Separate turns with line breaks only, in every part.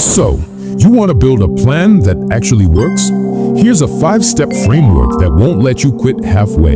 So, you want to build a plan that actually works? Here's a 5-step framework that won't let you quit halfway.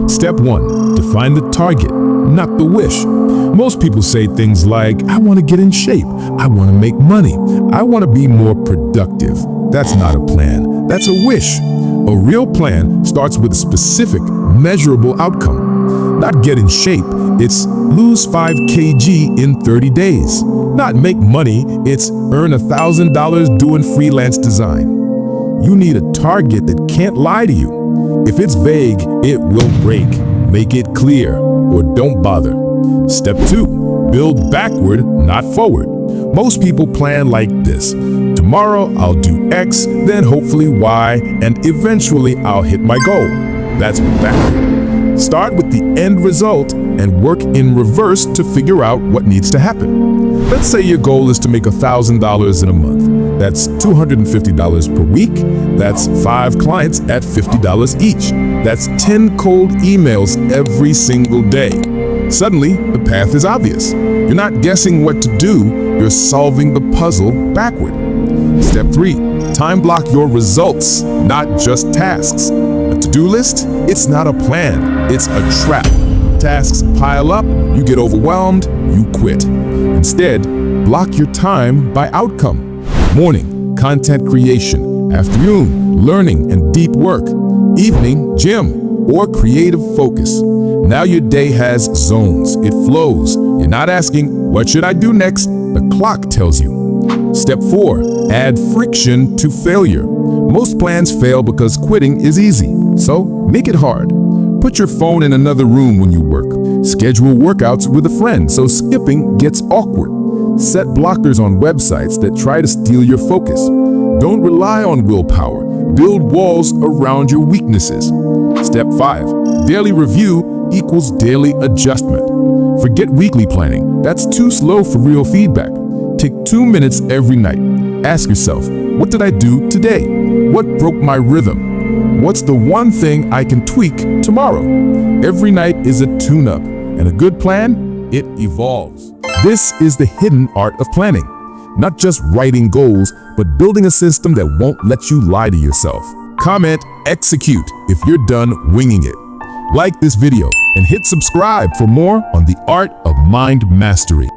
Step 1. Define the target, not the wish. Most people say things like, I want to get in shape, I want to make money, I want to be more productive. That's not a plan, that's a wish. A real plan starts with a specific, measurable outcome. Not get in shape, it's lose 5 kg in 30 days. Not make money, it's earn $1,000 doing freelance design. You need a target that can't lie to you. If it's vague, it will break. Make it clear, or don't bother. Step 2, build backward, not forward. Most people plan like this. Tomorrow I'll do X, then hopefully Y, and eventually I'll hit my goal. That's backward. Start with the end result and work in reverse to figure out what needs to happen. Let's say your goal is to make $1,000 in a month. That's $250 per week. That's 5 clients at $50 each. That's 10 cold emails every single day. Suddenly, the path is obvious. You're not guessing what to do, you're solving the puzzle backward. Step 3, time block your results, not just tasks. A to-do list? It's not a plan, it's a trap. Tasks pile up, you get overwhelmed, you quit. Instead, block your time by outcome. Morning, content creation. Afternoon, learning and deep work. Evening, gym or creative focus. Now your day has zones, it flows. You're not asking, what should I do next? The clock tells you. Step 4, add friction to failure. Most plans fail because quitting is easy, so make it hard. Put your phone in another room when you work. Schedule workouts with a friend so skipping gets awkward. Set blockers on websites that try to steal your focus. Don't rely on willpower. Build walls around your weaknesses. Step 5, daily review equals daily adjustment. Forget weekly planning. That's too slow for real feedback. Take 2 minutes every night. Ask yourself, what did I do today? What broke my rhythm? What's the one thing I can tweak tomorrow? Every night is a tune-up, and a good plan, it evolves. This is the hidden art of planning. Not just writing goals, but building a system that won't let you lie to yourself. Comment, execute if you're done winging it. Like this video and hit subscribe for more on the art of mind mastery.